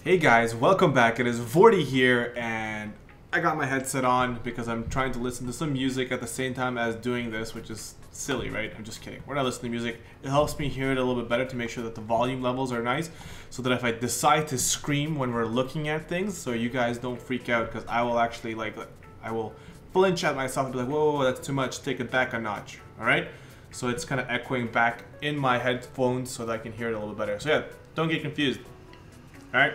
Hey guys, welcome back. It is Vortie here, and I got my headset on because I'm trying to listen to some music at the same time as doing this, which is silly, right? I'm just kidding. We're not listening to music. It helps me hear it a little bit better to make sure that the volume levels are nice, so that if I decide to scream when we're looking at things, so you guys don't freak out, because I will actually I will flinch at myself and be like, whoa, that's too much, take it back a notch, alright? So it's kind of echoing back in my headphones so that I can hear it a little better. So yeah, don't get confused. Alright?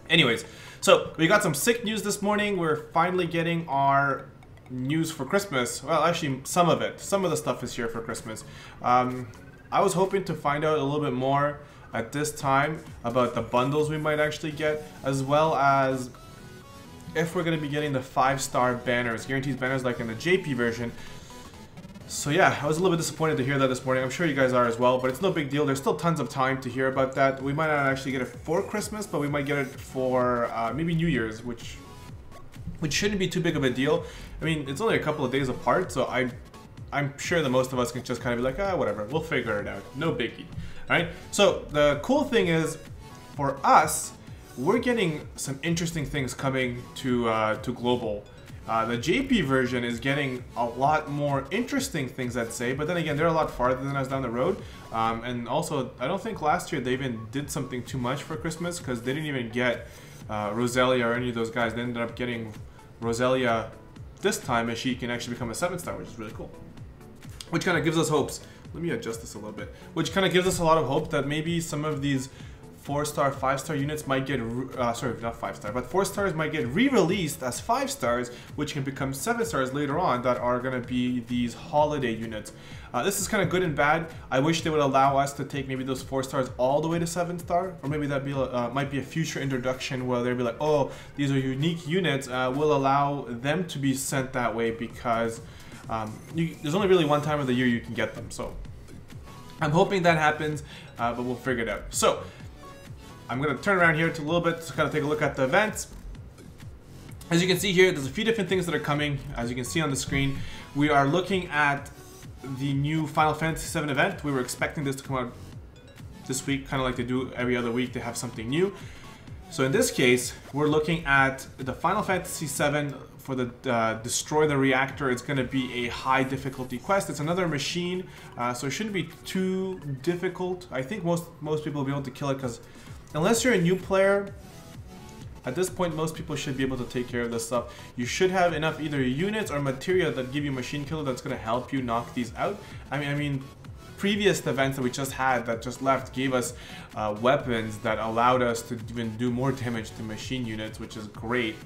Anyways, so we got some sick news this morning. We're finally getting our news for Christmas. Well, actually, some of it. Some of the stuff is here for Christmas. I was hoping to find out a little bit more at this time about the bundles we might actually get, as well as if we're going to be getting the 5-star banners, guaranteed banners like in the JP version. So yeah, I was a little bit disappointed to hear that this morning. I'm sure you guys are as well, but it's no big deal. There's still tons of time to hear about that. We might not actually get it for Christmas, but we might get it for maybe New Year's, which shouldn't be too big of a deal. I mean, it's only a couple of days apart, so I'm sure that most of us can just kind of be like, ah, whatever, we'll figure it out. No biggie. All right? So the cool thing is, for us, we're getting some interesting things coming to Global. The JP version is getting a lot more interesting things, I'd say, but then again, they're a lot farther than us down the road. And also, I don't think last year they even did something too much for Christmas, because they didn't even get Roselia or any of those guys. They ended up getting Roselia this time, and she can actually become a 7-star, which is really cool. Which kind of gives us hopes. Let me adjust this a little bit. Which kind of gives us a lot of hope that maybe some of these 4-star, 5-star units might get, sorry, not 5-star, but 4 stars might get re-released as 5 stars, which can become 7 stars later on, that are going to be these holiday units. This is kind of good and bad. I wish they would allow us to take maybe those 4 stars all the way to 7-star, or maybe that might be a future introduction where they'll be like, oh, these are unique units, we'll allow them to be sent that way, because there's only really one time of the year you can get them. So I'm hoping that happens, but we'll figure it out. So I'm going to turn around here to a little bit to kind of take a look at the events. As you can see here, there's a few different things that are coming. As you can see on the screen, we are looking at the new Final Fantasy VII event. We were expecting this to come out this week, kind of like they do every other week. They have something new. So in this case, we're looking at the Final Fantasy VII for the Destroy the Reactor. It's going to be a high difficulty quest. It's another machine, so it shouldn't be too difficult. I think most people will be able to kill it, because unless you're a new player, at this point most people should be able to take care of this stuff. You should have enough either units or materia that give you machine killer that's going to help you knock these out. I mean, previous events that we just had that just left gave us weapons that allowed us to even do more damage to machine units, which is great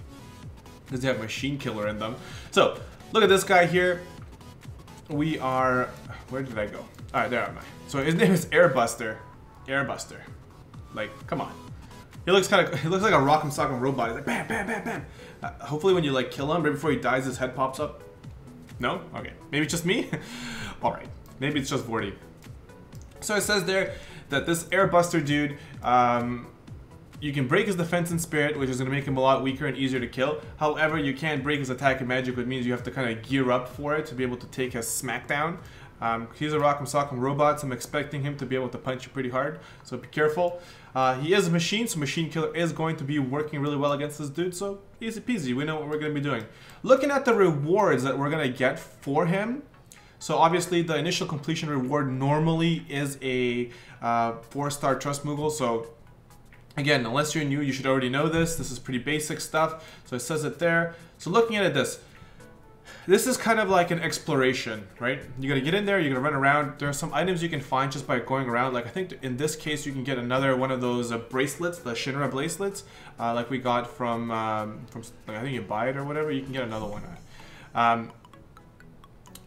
because they have machine killer in them. So look at this guy here. We are, where did I go? All right, there am I. So his name is Airbuster. Airbuster. Like, come on. He looks like a rock'em sock'em robot. He's like, bam, bam, bam, bam. Hopefully when you like kill him, right before he dies, his head pops up. No? Okay. Maybe it's just me? Alright. Maybe it's just Vortie. So it says there that this Airbuster dude, you can break his defense and spirit, which is going to make him a lot weaker and easier to kill. However, you can't break his attack and magic, which means you have to kind of gear up for it to be able to take his smackdown. He's a rock'em sock'em robot, so I'm expecting him to be able to punch you pretty hard, so be careful. He is a machine, so Machine Killer is going to be working really well against this dude, so easy peasy, we know what we're going to be doing. Looking at the rewards that we're going to get for him, so obviously the initial completion reward normally is a 4-star Trust Moogle, so again, unless you're new, you should already know this. This is pretty basic stuff, so it says it there. So looking at it, this is kind of like an exploration, right? You gotta get in there, you're gonna run around. There are some items you can find just by going around. Like I think in this case, you can get another one of those bracelets, the Shinra bracelets, like we got from like, I think you buy it or whatever. You can get another one.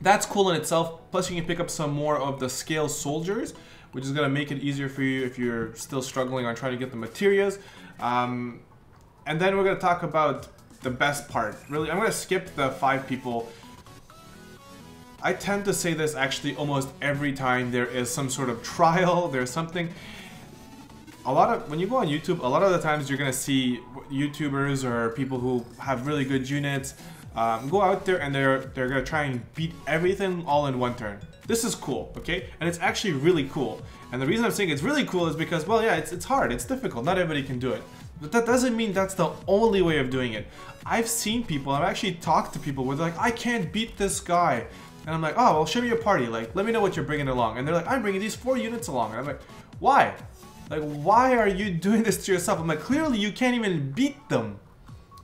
That's cool in itself. Plus, you can pick up some more of the scale soldiers, which is gonna make it easier for you if you're still struggling on trying to get the materials. And then we're gonna talk about the best part. Really, I'm going to skip the 5 people. I tend to say this actually almost every time there is some sort of trial, there's something. When you go on YouTube, a lot of the times you're going to see YouTubers or people who have really good units go out there and they're going to try and beat everything all in one turn. This is cool, okay? And it's actually really cool. And the reason I'm saying it's really cool is because, well, yeah, it's hard, it's difficult, not everybody can do it. But that doesn't mean that's the only way of doing it. I've seen people, I've actually talked to people where they're like, I can't beat this guy. And I'm like, oh, well, show me your party. Like, let me know what you're bringing along. And they're like, I'm bringing these 4 units along. And I'm like, why? Like, why are you doing this to yourself? I'm like, clearly you can't even beat them.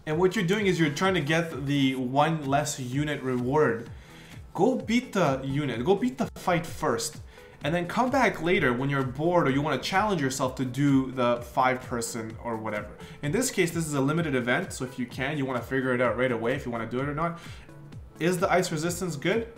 And what you're doing is you're trying to get the 1 less unit reward. Go beat the unit. Go beat the fight first. And then come back later when you're bored or you want to challenge yourself to do the 5-person or whatever. In this case, this is a limited event, so if you can, you want to figure it out right away if you want to do it or not. Is the ice resistance good?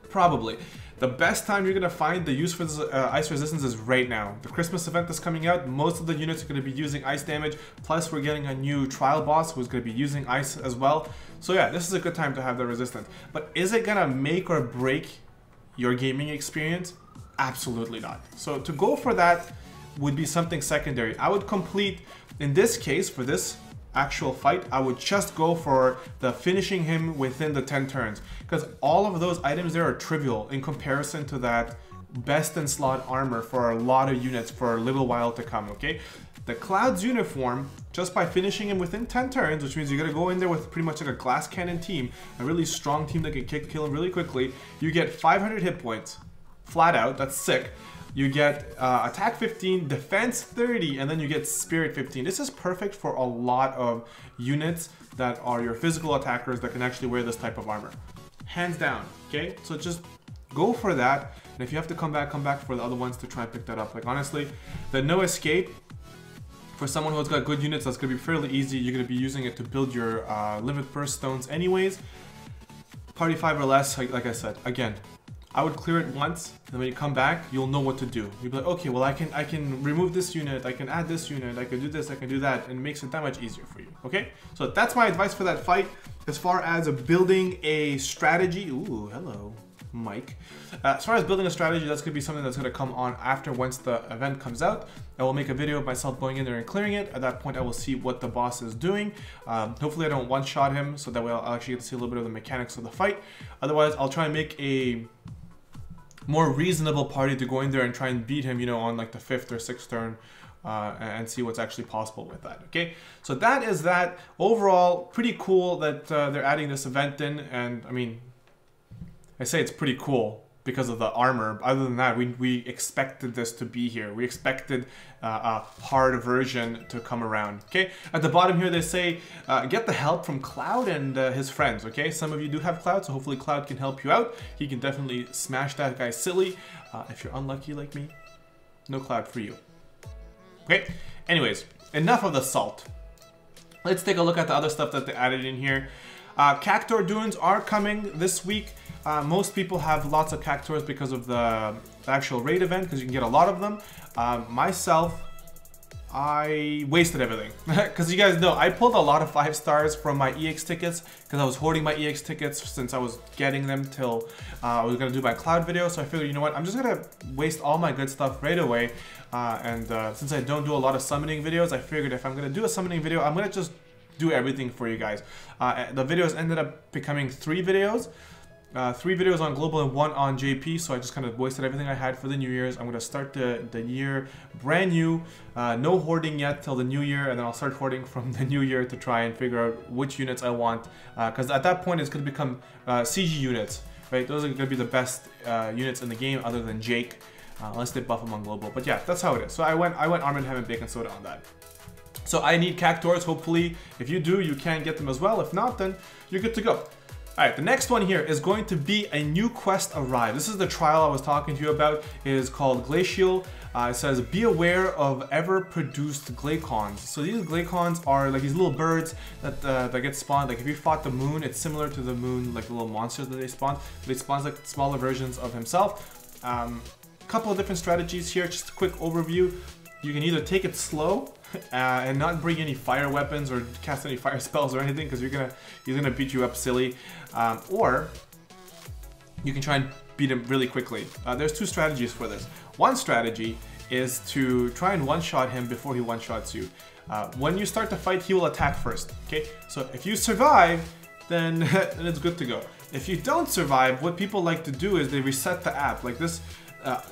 Probably. The best time you're going to find the use for this ice resistance is right now. The Christmas event is coming out. Most of the units are going to be using ice damage. Plus, we're getting a new trial boss who's going to be using ice as well. So yeah, this is a good time to have the resistance. But is it going to make or break your gaming experience? Absolutely not. So to go for that would be something secondary. I would complete, in this case, for this actual fight, I would just go for the finishing him within the 10 turns. Because all of those items there are trivial in comparison to that best in slot armor for a lot of units for a little while to come, okay? The Cloud's uniform, just by finishing him within 10 turns, which means you're gonna go in there with pretty much like a glass cannon team, a really strong team that can kill him really quickly, you get 500 hit points. Flat out, that's sick. You get attack 15, defense 30, and then you get spirit 15. This is perfect for a lot of units that are your physical attackers that can actually wear this type of armor. Hands down, okay? So just go for that, and if you have to come back for the other ones to try and pick that up. Like honestly, the no escape, for someone who's got good units, that's gonna be fairly easy. You're gonna be using it to build your limit burst stones anyways. Party 5 or less, like I said, again, I would clear it once, and when you come back, you'll know what to do. You'll be like, okay, well I can remove this unit, I can add this unit, I can do this, I can do that, and it makes it that much easier for you, okay? So that's my advice for that fight. As far as building a strategy, ooh, hello, Mike. As far as building a strategy, that's gonna be something that's gonna come on after once the event comes out. I will make a video of myself going in there and clearing it. At that point, I will see what the boss is doing. Hopefully I don't one-shot him, so that way I'll actually get to see a little bit of the mechanics of the fight. Otherwise, I'll try and make a more reasonable party to go in there and try and beat him, you know, on like the 5th or 6th turn and see what's actually possible with that, okay? So that is that. Overall, pretty cool that they're adding this event in, and I mean, I say it's pretty cool because of the armor. Other than that, we expected this to be here. We expected a hard version to come around, okay? At the bottom here, they say, get the help from Cloud and his friends, okay? Some of you do have Cloud, so hopefully Cloud can help you out. He can definitely smash that guy silly. If you're unlucky like me, no Cloud for you. Okay, anyways, enough of the salt. Let's take a look at the other stuff that they added in here. Cactuar dunes are coming this week. Most people have lots of Cactuars because of the actual raid event, because you can get a lot of them. Myself, I wasted everything. Because you guys know, I pulled a lot of 5 stars from my EX tickets, because I was hoarding my EX tickets since I was getting them till I was going to do my Cloud video. So I figured, you know what, I'm just going to waste all my good stuff right away. Since I don't do a lot of summoning videos, I figured if I'm going to do a summoning video, I'm going to just do everything for you guys. The videos ended up becoming 3 videos. 3 videos on Global and 1 on JP, so I just kind of wasted everything I had for the New Year's. I'm going to start the year brand new, no hoarding yet till the New Year, and then I'll start hoarding from the New Year to try and figure out which units I want, because at that point it's going to become CG units, right? Those are going to be the best units in the game other than Jake, unless they buff them on Global. But yeah, that's how it is. So I went Armored Ham and Bacon Soda on that. So I need Cactuars. Hopefully, if you do, you can get them as well. If not, then you're good to go. Alright, the next one here is going to be a new quest arrive. This is the trial I was talking to you about. It is called Glacial. It says, be aware of ever-produced Glacons. So these Glacons are like these little birds that get spawned. Like if you fought the moon, it's similar to the moon, like the little monsters that they spawn. They spawn like smaller versions of himself. Couple of different strategies here, just a quick overview. You can either take it slow and not bring any fire weapons or cast any fire spells or anything, because he's gonna beat you up silly, or you can try and beat him really quickly. There's 2 strategies for this. One strategy is to try and one-shot him before he one-shots you. When you start the fight, he will attack first. Okay, so if you survive, then it's good to go. If you don't survive, what people like to do is they reset the app. Like this.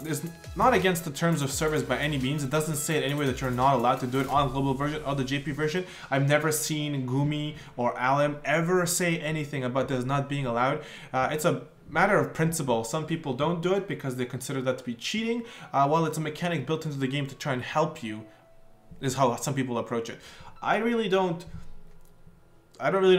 is not against the terms of service by any means. It doesn't say it anywhere that you're not allowed to do it on global version or the JP version. I've never seen Gumi or Alim ever say anything about this not being allowed. It's a matter of principle. Some people don't do it because they consider that to be cheating, while it's a mechanic built into the game to try and help you, is how some people approach it. I don't really know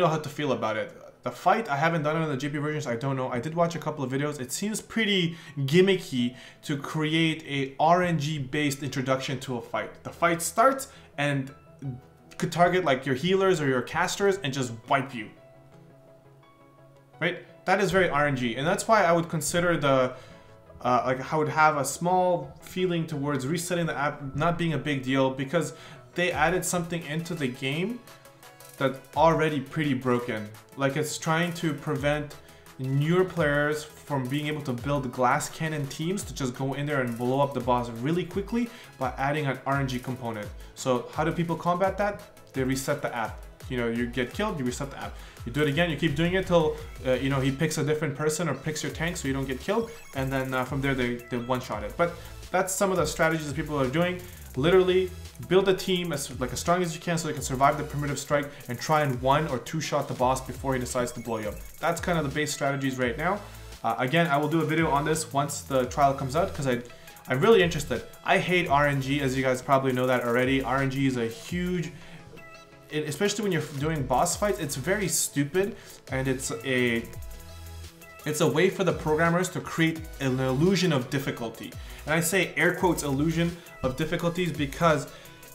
how to feel about it. The fight, I haven't done it on the JP versions, I don't know. I did watch a couple of videos. It seems pretty gimmicky to create a RNG based introduction to a fight. The fight starts and could target like your healers or your casters and just wipe you. Right? That is very RNG, and that's why I would consider the like I would have a small feeling towards resetting the app not being a big deal, because they added something into the game that's already pretty broken. Like, it's trying to prevent newer players from being able to build glass cannon teams to just go in there and blow up the boss really quickly by adding an RNG component. So how do people combat that? They reset the app. You know, you get killed, you reset the app. You do it again, you keep doing it till, you know, he picks a different person or picks your tank so you don't get killed, and then from there they one-shot it. But that's some of the strategies that people are doing. Literally, build a team as strong as you can so they can survive the primitive strike and try and one or two shot the boss before he decides to blow you up. That's kind of the base strategies right now. Again, I will do a video on this once the trial comes out, because I'm really interested. I hate RNG, as you guys probably know that already. RNG is a huge, especially when you're doing boss fights, it's very stupid, and it's a way for the programmers to create an illusion of difficulty. And I say air quotes illusion of difficulties because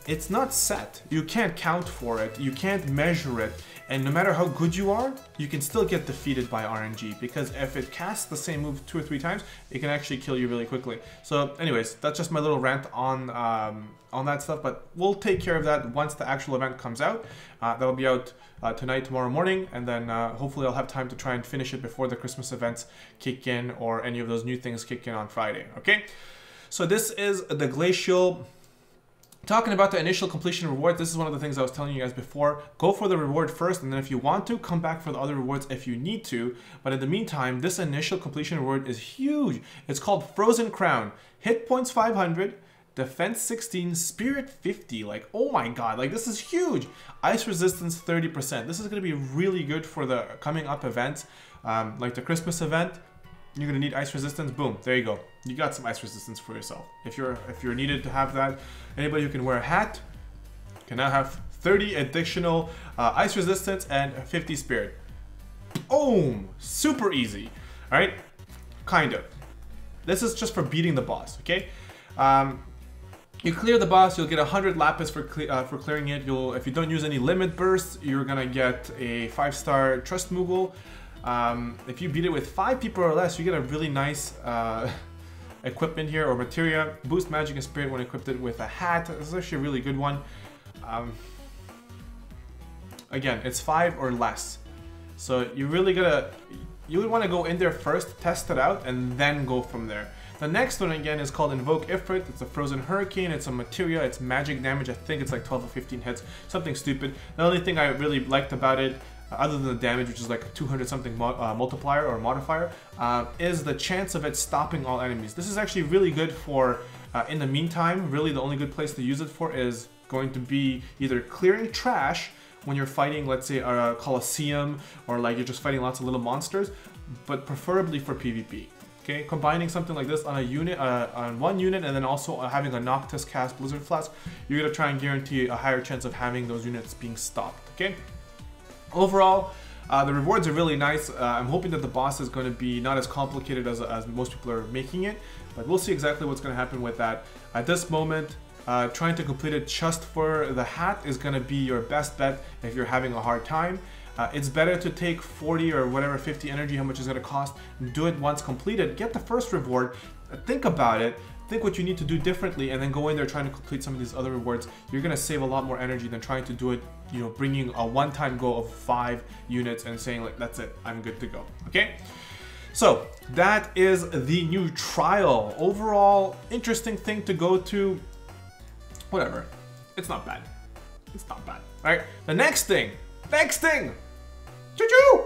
it's not set. You can't count for it, you can't measure it, and no matter how good you are, you can still get defeated by RNG, because if it casts the same move 2 or 3 times, it can actually kill you really quickly. So anyways, that's just my little rant on that stuff, but we'll take care of that once the actual event comes out. That'll be out tonight, tomorrow morning, and then hopefully I'll have time to try and finish it before the Christmas events kick in or any of those new things kick in on Friday, okay? So this is the Glacial. Talking about the initial completion reward, this is one of the things I was telling you guys before. Go for the reward first, and then if you want to, come back for the other rewards if you need to. But in the meantime, this initial completion reward is huge. It's called Frozen Crown. Hit points 500, defense 16, spirit 50. Like, oh my god, like this is huge. Ice resistance 30%. This is going to be really good for the coming up events, like the Christmas event. You're gonna need ice resistance. Boom, there you go. You got some ice resistance for yourself. If you're needed to have that, anybody who can wear a hat can now have 30 additional ice resistance and 50 spirit. Boom, super easy. All right, kind of. This is just for beating the boss. Okay. You clear the boss, you'll get 100 lapis for clearing it. If you don't use any limit bursts, you're gonna get a 5-star trust Moogle. If you beat it with 5 people or less, you get a really nice equipment here, or materia. Boost magic and spirit when equipped it with a hat. This is actually a really good one. Again, it's 5 or less. So you really you would want to go in there first, test it out, and then go from there. The next one again is called Invoke Ifrit. It's a frozen hurricane. It's a materia. It's magic damage. I think it's like 12 or 15 hits. Something stupid. The only thing I really liked about it, other than the damage, which is like a 200 something multiplier or modifier, is the chance of it stopping all enemies. This is actually really good for, in the meantime, really the only good place to use it for is going to be either clearing trash when you're fighting, let's say, a Colosseum, or like you're just fighting lots of little monsters, but preferably for PvP. Okay, combining something like this on a unit, on one unit, and then also having a Noctis cast Blizzard Flask, you're gonna try and guarantee a higher chance of having those units being stopped. Okay. Overall, the rewards are really nice. I'm hoping that the boss is going to be not as complicated as most people are making it, but we'll see exactly what's going to happen with that. At this moment, trying to complete it just for the hat is going to be your best bet if you're having a hard time. It's better to take 40 or whatever, 50 energy, how much it's going to cost, do it once completed, get the first reward, think about it, think what you need to do differently, and then go in there trying to complete some of these other rewards. You're going to save a lot more energy than trying to do it, you know, bringing a one-time goal of 5 units and saying like, that's it, I'm good to go. Okay, so that is the new trial. Overall, interesting thing to go to. Whatever, it's not bad. It's not bad. All right, the next thing, choo-choo!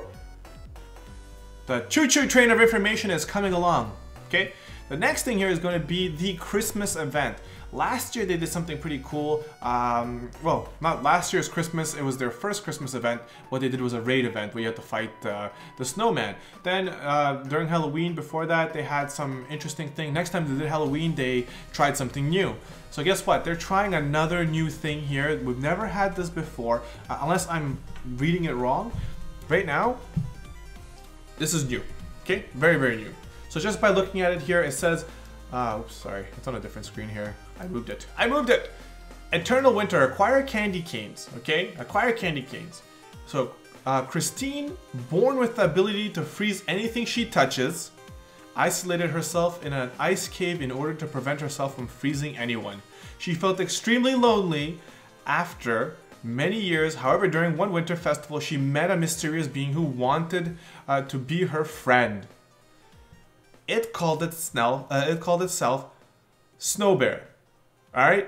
The choo-choo train of information is coming along. Okay, The next thing here is going to be the Christmas event. Last year they did something pretty cool. Well, not last year's Christmas, it was their first Christmas event. What they did was a raid event where you had to fight the snowman. Then during Halloween, before that, they had some interesting thing. Next time they did Halloween, they tried something new. So guess what? They're trying another new thing here. We've never had this before, unless I'm reading it wrong. Right now, this is new, okay? Very, very new. So just by looking at it here, it says, oops, sorry, it's on a different screen here. I moved it. Eternal Winter, acquire candy canes, okay? Acquire candy canes. So Christine, born with the ability to freeze anything she touches, isolated herself in an ice cave in order to prevent herself from freezing anyone. She felt extremely lonely after many years. However, during one winter festival, she met a mysterious being who wanted to be her friend. It called itself Snow Bear. All right.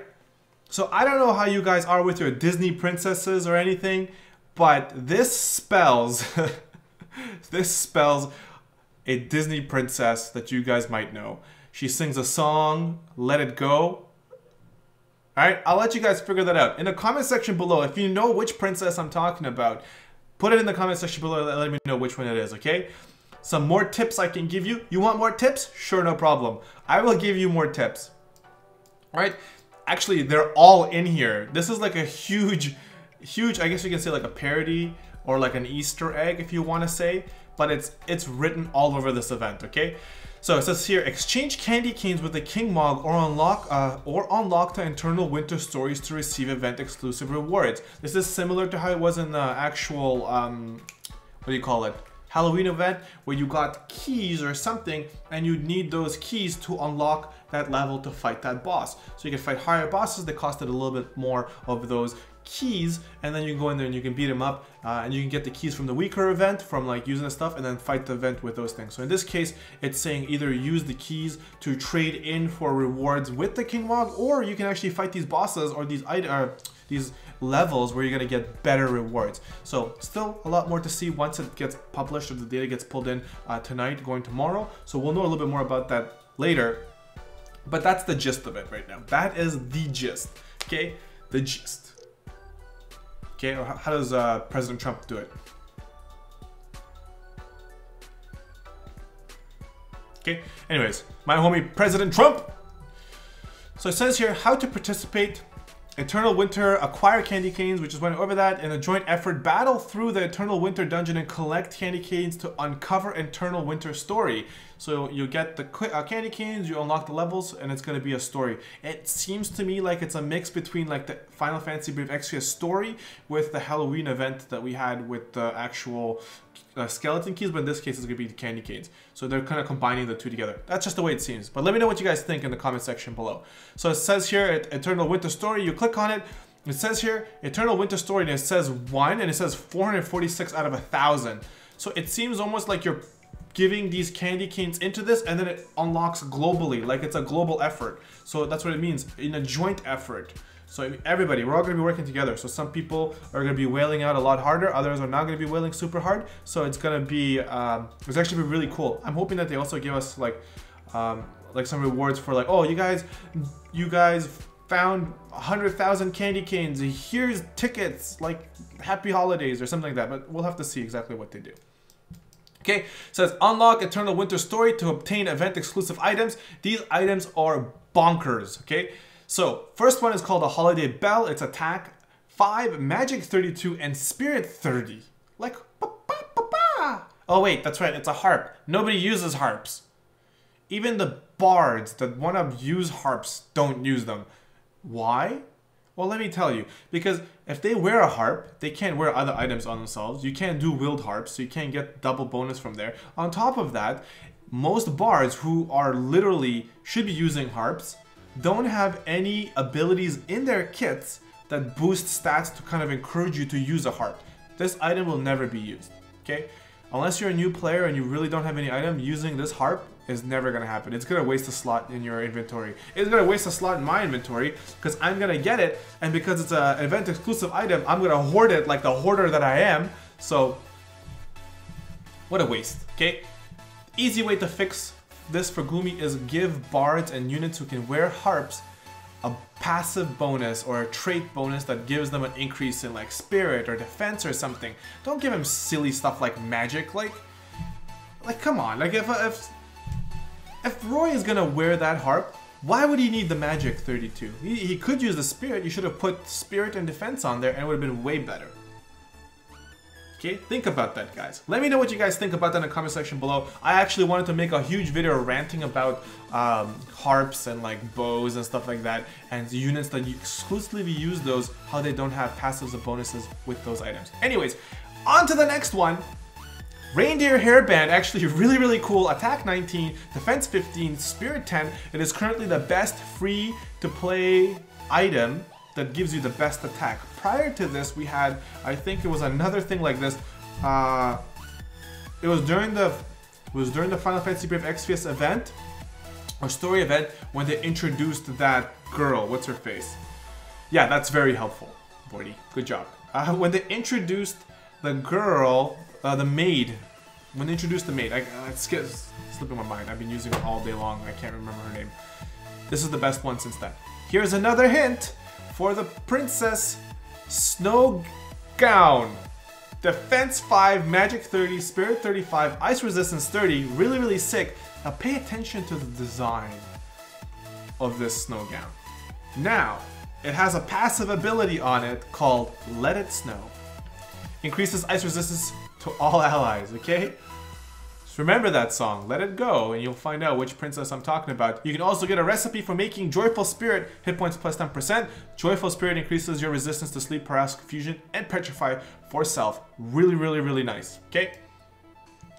So I don't know how you guys are with your Disney princesses or anything, but this spells this spells a Disney princess that you guys might know. She sings a song, Let It Go. Alright, I'll let you guys figure that out. In the comment section below, if you know which princess I'm talking about, put it in the comment section below and let me know which one it is, okay? Some more tips I can give you. You want more tips? Sure, no problem. I will give you more tips. Alright? Actually, they're all in here. This is like a huge, I guess you can say like a parody or like an Easter egg if you want to say. But it's written all over this event, okay? So it says here, exchange candy canes with the King Mog or unlock the internal winter stories to receive event exclusive rewards. This is similar to how it was in the actual, what do you call it? Halloween event where you got keys or something and you need those keys to unlock that level to fight that boss. So you can fight higher bosses that costed a little bit more of those keys, and then you go in there and you can beat them up, and you can get the keys from the weaker event from like using the stuff and then fight the event with those things. So in this case, it's saying either use the keys to trade in for rewards with the King Mog, or you can actually fight these bosses or these levels where you're gonna get better rewards. So still a lot more to see once it gets published or the data gets pulled in tonight, going tomorrow. So we'll know a little bit more about that later. But that's the gist of it right now. That is the gist, okay? The gist. Okay, or how does President Trump do it? Okay, anyways, my homie President Trump. So it says here how to participate. Eternal Winter, acquire candy canes, which is went over that. In a joint effort, battle through the Eternal Winter dungeon and collect candy canes to uncover Eternal Winter story. So you get the candy canes, you unlock the levels, and it's going to be a story. It seems to me like it's a mix between like the Final Fantasy Brave Exvius story with the Halloween event that we had with the actual skeleton keys, but in this case it's going to be the candy canes. So they're kind of combining the two together. That's just the way it seems. But let me know what you guys think in the comment section below. So it says here, Eternal Winter Story, you click on it. It says here, Eternal Winter Story, and it says 1, and it says 446 out of 1,000. So it seems almost like you're giving these candy canes into this, and then it unlocks globally, like it's a global effort. So that's what it means, in a joint effort. So everybody, we're all going to be working together. So some people are going to be wailing out a lot harder, others are not going to be wailing super hard. So it's going to be, it's actually be really cool. I'm hoping that they also give us like some rewards for like, oh, you guys found 100,000 candy canes. Here's tickets, like happy holidays or something like that. But we'll have to see exactly what they do. Okay, it says unlock Eternal Winter Story to obtain event exclusive items. These items are bonkers, okay? So first one is called a Holiday Bell. It's attack 5, magic 32, and spirit 30. Like, oh wait, that's right, it's a harp. Nobody uses harps. Even the bards that want to use harps don't use them. Why? Well, let me tell you. Because if they wear a harp, they can't wear other items on themselves. You can't do willed harps, so you can't get double bonus from there. On top of that, most bards who are literally should be using harps don't have any abilities in their kits that boost stats to kind of encourage you to use a harp. This item will never be used, okay? Unless you're a new player and you really don't have any item, using this harp is never gonna happen. It's gonna waste a slot in your inventory. It's gonna waste a slot in my inventory because I'm gonna get it, and because it's an event exclusive item, I'm gonna hoard it like the hoarder that I am. So, what a waste, okay? Easy way to fix this for Gloomy is give bards and units who can wear harps a passive bonus or a trait bonus that gives them an increase in like spirit or defense or something. Don't give him silly stuff like magic. Like come on. Like if Roy is gonna wear that harp, why would he need the magic 32? He could use the spirit. You should have put spirit and defense on there and it would have been way better. Okay, think about that, guys. Let me know what you guys think about that in the comment section below. I actually wanted to make a huge video ranting about harps and like bows and stuff like that, and the units that you exclusively use those, how they don't have passives or bonuses with those items. Anyways, on to the next one. Reindeer Hairband, actually really, really cool. Attack 19, Defense 15, Spirit 10. It is currently the best free-to-play item that gives you the best attack. Prior to this, we had, I think it was another thing like this. It was during the Final Fantasy Brave Exvius event, or story event, when they introduced that girl. What's her face? Yeah, that's very helpful, Vortie. Good job. When they introduced the girl, the maid. When they introduced the maid, it's slipping my mind. I've been using it all day long. I can't remember her name. This is the best one since then. Here's another hint for the Princess Snow Gown. Defense 5, Magic 30, Spirit 35, Ice Resistance 30. Really, really sick. Now pay attention to the design of this snow gown. Now, it has a passive ability on it called Let It Snow. Increases ice resistance to all allies, okay? Just remember that song, Let It Go, and you'll find out which princess I'm talking about. You can also get a recipe for making Joyful Spirit, hit points plus 10%. Joyful Spirit increases your resistance to sleep, paralysis, confusion, and petrify for self. Really, really, really nice, okay?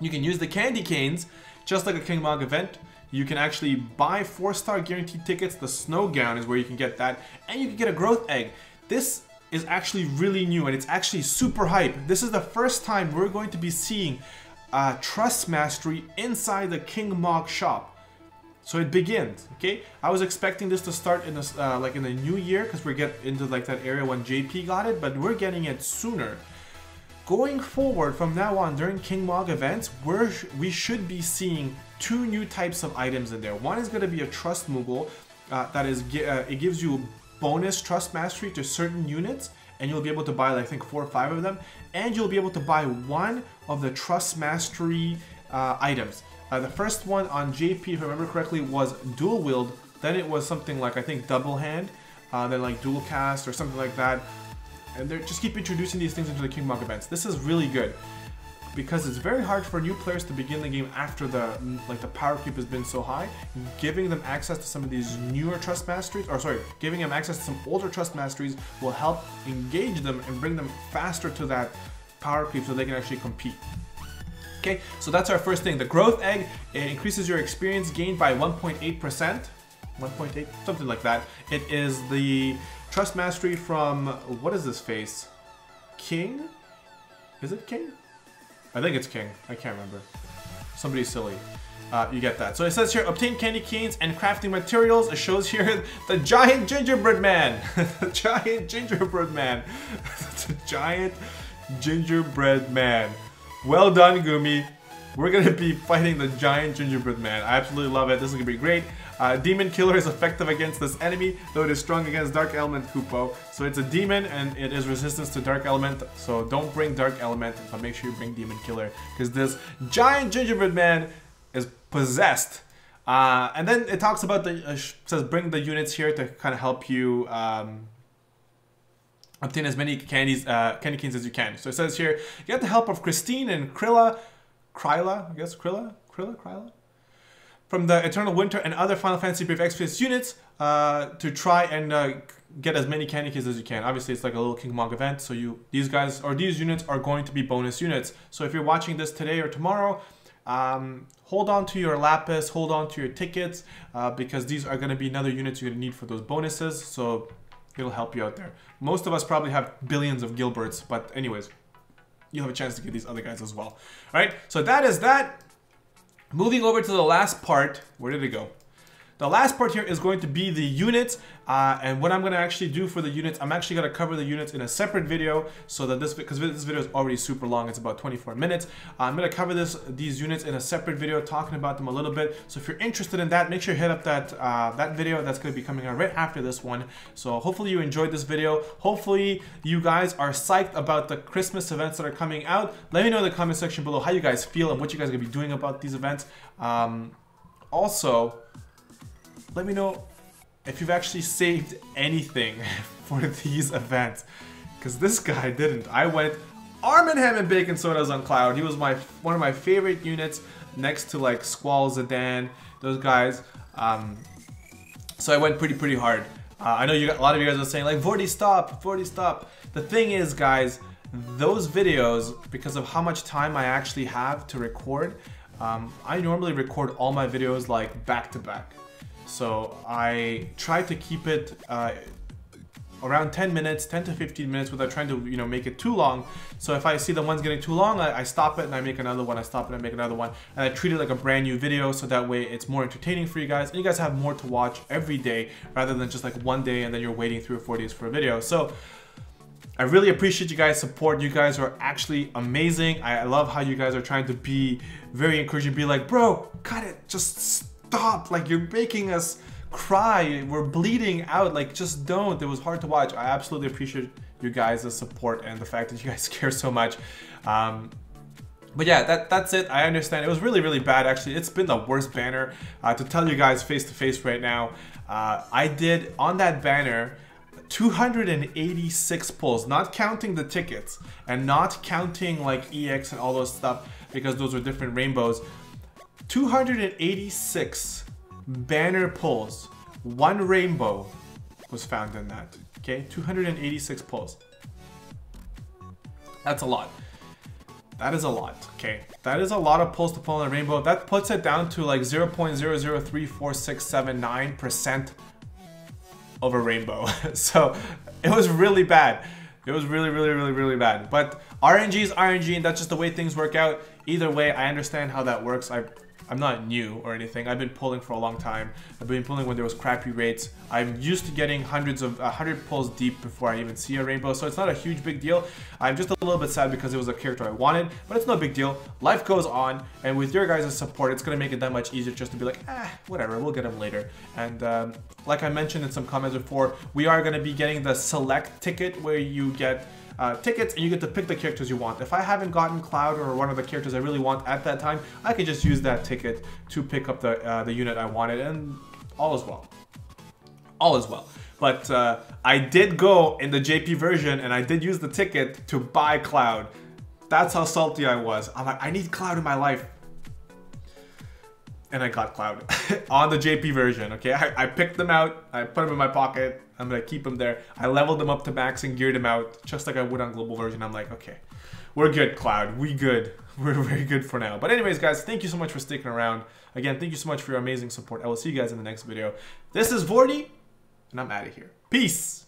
You can use the candy canes, just like a King Mog event. You can actually buy 4-star guaranteed tickets. The Snow Gown is where you can get that, and you can get a growth egg. This is actually really new, and it's actually super hype. This is the first time we're going to be seeing Trust Mastery inside the King Mog shop. So it begins, okay? I was expecting this to start in this, like in the new year, because we get into like that area when JP got it, but we're getting it sooner. Going forward from now on during King Mog events, we should be seeing 2 new types of items in there. One is going to be a Trust Moogle, that is, it gives you bonus Trust Mastery to certain units, and you'll be able to buy, like, I think 4 or 5 of them, and you'll be able to buy 1 of the Trust Mastery items. The first one on JP, if I remember correctly, was Dual Wield, then it was something like, I think, Double Hand, then like Dual Cast or something like that, and they just keep introducing these things into the King Mog events. This is really good, because it's very hard for new players to begin the game after the power creep has been so high. Giving them access to some of these newer Trust Masteries, or sorry, giving them access to some older Trust Masteries will help engage them and bring them faster to that power creep so they can actually compete. Okay, so that's our first thing. The Growth Egg, it increases your experience gained by 1.8%. 1.8, something like that. It is the Trust Mastery from, what is this face? King? Is it King? I think it's King. I can't remember. Somebody silly. You get that. So it says here, obtain candy canes and crafting materials. It shows here the Giant Gingerbread Man. The Giant Gingerbread Man. The Giant Gingerbread Man. Well done, Gumi. We're going to be fighting the Giant Gingerbread Man. I absolutely love it. This is going to be great. Demon Killer is effective against this enemy, though it is strong against Dark Element Kupo. So it's a demon, and it is resistance to Dark Element. So don't bring Dark Element, but make sure you bring Demon Killer, because this Giant Gingerbread Man is possessed. And then it talks about the says bring the units here to kind of help you obtain as many candy canes as you can. So it says here, you get the help of Christine and Kryla, I guess Kryla. From the Eternal Winter and other Final Fantasy Brave Exvius units to try and get as many candy canes as you can. Obviously, it's like a little King Mog event, so these units are going to be bonus units. So if you're watching this today or tomorrow, hold on to your lapis, hold on to your tickets, because these are going to be another units you're going to need for those bonuses. So it'll help you out there. Most of us probably have billions of Gilberts, but anyways, you'll have a chance to get these other guys as well. All right, so that is that. Moving over to the last part, where did it go? The last part here is going to be the units, and what I'm going to actually do for the units, I'm actually going to cover the units in a separate video, so that because this video is already super long, it's about 24 minutes. I'm going to cover these units in a separate video, talking about them a little bit. So if you're interested in that, make sure you hit up that video. That's going to be coming out right after this one. So hopefully you enjoyed this video. Hopefully you guys are psyched about the Christmas events that are coming out. Let me know in the comment section below how you guys feel and what you guys are going to be doing about these events. Also, let me know if you've actually saved anything for these events, because this guy didn't. I went Arm and Ham and Bacon Sodas on Cloud. He was one of my favorite units, next to like Squall, Zidane, those guys. So I went pretty hard. I know a lot of you guys are saying like, Vortie stop, Vortie stop. The thing is, guys, those videos, because of how much time I actually have to record, I normally record all my videos like back to back. So I try to keep it around 10 minutes, 10 to 15 minutes, without trying to, you know, make it too long. So if I see the one's getting too long, I stop it and I make another one. I stop it and I make another one, and I treat it like a brand new video, so that way it's more entertaining for you guys, and you guys have more to watch every day rather than just like one day and then you're waiting 3 or 4 days for a video. So I really appreciate you guys' support. You guys are actually amazing. I love how you guys are trying to be very encouraging, be like, bro, cut it, just stop, like you're making us cry, we're bleeding out, like just don't. It was hard to watch. I absolutely appreciate you guys' support and the fact that you guys care so much. But yeah, that's it. I understand it was really bad. Actually, it's been the worst banner. To tell you guys face to face right now, I did on that banner 286 pulls, not counting the tickets and not counting like EX and all those stuff, because those are different rainbows. 286 banner pulls, 1 rainbow was found in that. Okay, 286 pulls. That's a lot. That is a lot. Okay, that is a lot of pulls to pull on a rainbow. That puts it down to like 0.003467.9% of a rainbow. So it was really bad. It was really bad. But RNG is RNG, and that's just the way things work out. Either way, I understand how that works. I'm not new or anything. I've been pulling for a long time. I've been pulling when there was crappy rates. I'm used to getting 100 pulls deep before I even see a rainbow, so it's not a huge big deal. I'm just a little bit sad because it was a character I wanted, but it's no big deal. Life goes on, and with your guys' support, it's gonna make it that much easier just to be like, whatever, we'll get them later. And like I mentioned in some comments before, we are gonna be getting the select ticket, where you get tickets and you get to pick the characters you want. If I haven't gotten Cloud or one of the characters I really want at that time, I could just use that ticket to pick up the unit I wanted, and all is well. All is well. But I did go in the JP version and I did use the ticket to buy Cloud. That's how salty I was. I'm like, I need Cloud in my life. And I got Cloud on the JP version, okay? I picked them out, I put them in my pocket, I'm gonna keep them there. I leveled them up to max and geared them out, just like I would on global version. I'm like, okay, we're good, Cloud, we good. We're very good for now. But anyways, guys, thank you so much for sticking around. Again, thank you so much for your amazing support. I will see you guys in the next video. This is Vortie, and I'm out of here. Peace!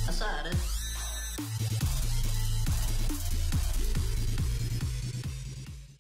I saw it.